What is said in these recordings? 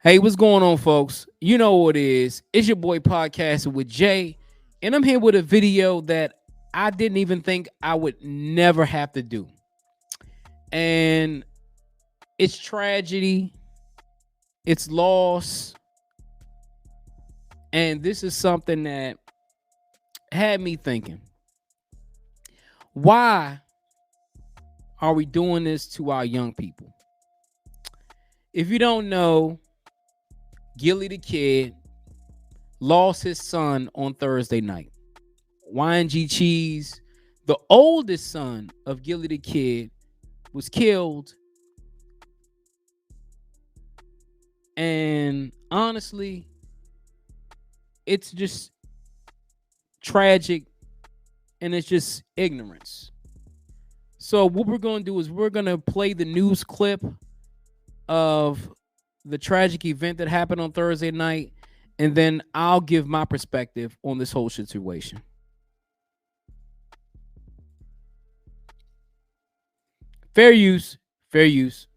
Hey, what's going on, folks? You know what it is. It's your boy podcasting with Jay, and I'm here with a video that I didn't even think I would never have to do. And it's tragedy, it's loss, and this is something that had me thinking. Why are we doing this to our young people? If you don't know, Gillie the kid lost his son on Thursday night. YNG Cheese, the oldest son of Gillie the Kid, was killed. And honestly, it's just tragic and it's just ignorance. So what we're going to do is we're going to play the news clip of the tragic event that happened on Thursday night, and then I'll give my perspective on this whole situation. Fair use, fair use.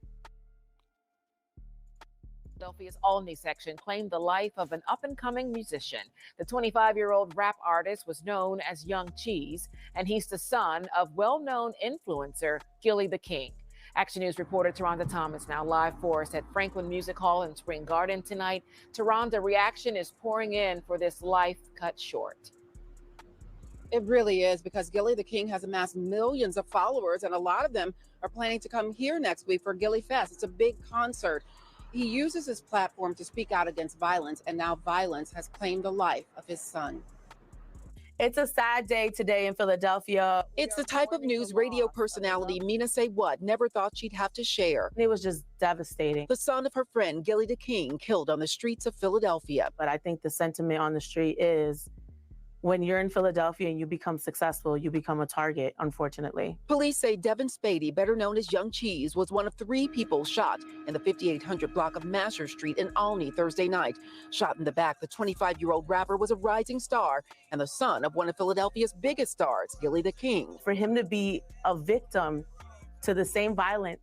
Philadelphia's Olney section claimed the life of an up-and-coming musician. The 25-year-old rap artist was known as Young Cheese, and he's the son of well-known influencer Gillie the King. Action News reporter Taronda Thomas now live for us at Franklin Music Hall in Spring Garden tonight. Taronda, reaction is pouring in for this life cut short. It really is, because Gillie the King has amassed millions of followers, and a lot of them are planning to come here next week for Gillie Fest. It's a big concert. He uses his platform to speak out against violence, and now violence has claimed the life of his son. It's a sad day today in Philadelphia. It's the type of news radio personality Mina Say What never thought she'd have to share. It was just devastating. The son of her friend Gillie the King killed on the streets of Philadelphia. But I think the sentiment on the street is, when you're in Philadelphia and you become successful, you become a target, unfortunately. Police say Devin Spady, better known as Young Cheese, was one of 3 people shot in the 5800 block of Masher Street in Olney Thursday night. Shot in the back, the 25-year-old rapper was a rising star and the son of one of Philadelphia's biggest stars, Gillie the King. For him to be a victim to the same violence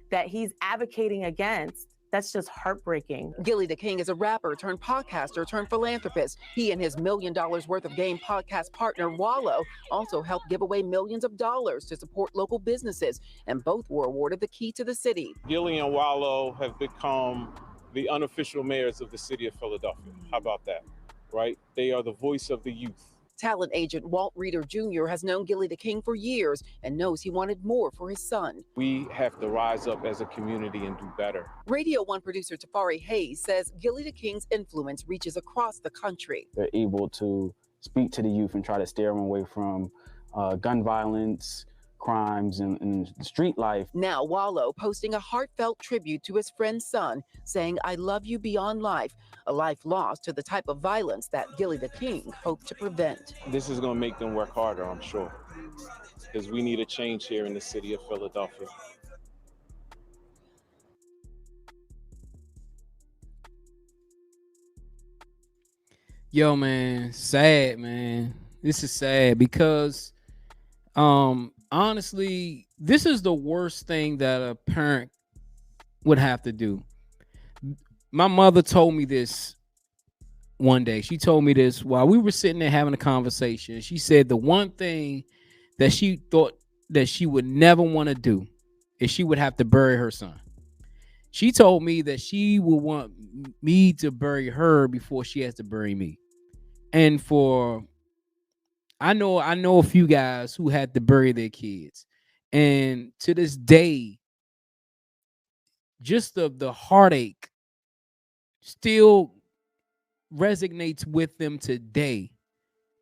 that he's advocating against, that's just heartbreaking. Gillie the King is a rapper turned podcaster turned philanthropist. He and his $1 million worth of game podcast partner Wallow also helped give away millions of dollars to support local businesses, and both were awarded the key to the city. Gillie and Wallow have become the unofficial mayors of the city of Philadelphia. How about that, right? They are the voice of the youth. Talent agent Walt Reeder Jr. has known Gillie the King for years and knows he wanted more for his son. We have to rise up as a community and do better. Radio 1 producer Tafari Hayes says Gillie the King's influence reaches across the country. They're able to speak to the youth and try to steer them away from gun violence, crimes, and street life. Now Wallow posting a heartfelt tribute to his friend's son, saying, "I love you beyond life," a life lost to the type of violence that Gillie the King hoped to prevent. This is going to make them work harder, I'm sure, because we need a change here in the city of Philadelphia. Yo, man, sad, man. This is sad because honestly, this is the worst thing that a parent would have to do. My mother told me this one day. She told me this while we were sitting there having a conversation. She said the one thing that she thought that she would never want to do is she would have to bury her son. She told me that she would want me to bury her before she has to bury me. And I know a few guys who had to bury their kids. And to this day, just the heartache still resonates with them today.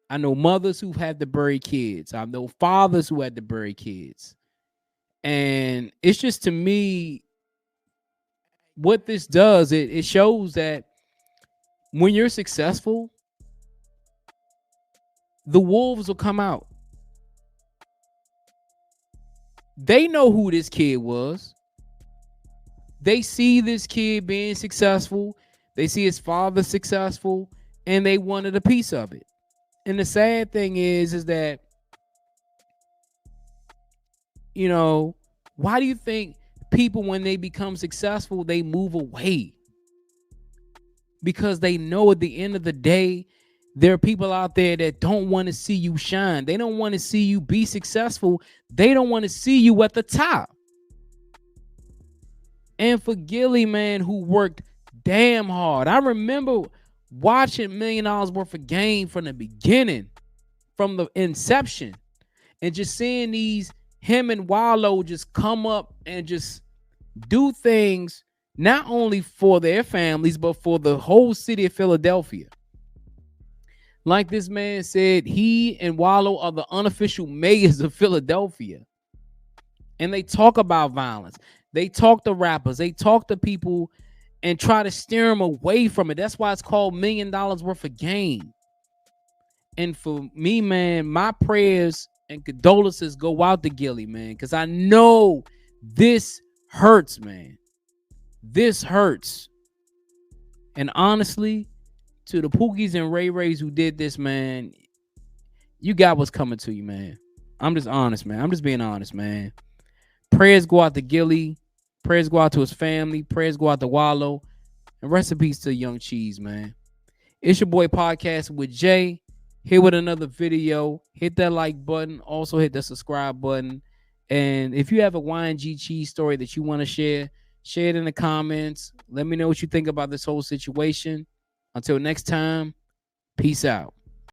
I know mothers who've had to bury kids. I know fathers who had to bury kids. And it's just, to me, what this does, it shows that when you're successful, the wolves will come out. They know who this kid was. They see this kid being successful. They see his father successful, and they wanted a piece of it. And the sad thing is that, you know, why do you think people, when they become successful, they move away? because they know at the end of the day, there are people out there that don't want to see you shine. They don't want to see you be successful. They don't want to see you at the top. And for Gillie, man, who worked damn hard. I remember watching $1 million worth of game from the beginning, from the inception, and just seeing him and Wallow just come up and just do things not only for their families, but for the whole city of Philadelphia. Like this man said, he and Wallow are the unofficial mayors of Philadelphia. And they talk about violence. They talk to rappers. They talk to people and try to steer them away from it. That's why it's called $1 million worth of game. And for me, man, my prayers and condolences go out to Gillie, man, because I know this hurts, man. This hurts. And honestly, to the Pookies and Ray Rays who did this, man, you got what's coming to you, man. I'm just honest, man. I'm just being honest, man. Prayers go out to Gillie. Prayers go out to his family. Prayers go out to Wallow. And rest in peace to Young Cheese, man. It's your boy Podcast with Jay. Here with another video. Hit that like button. Also hit the subscribe button. And if you have a YNG cheese story that you want to share it in the comments. Let me know what you think about this whole situation. Until next time, peace out.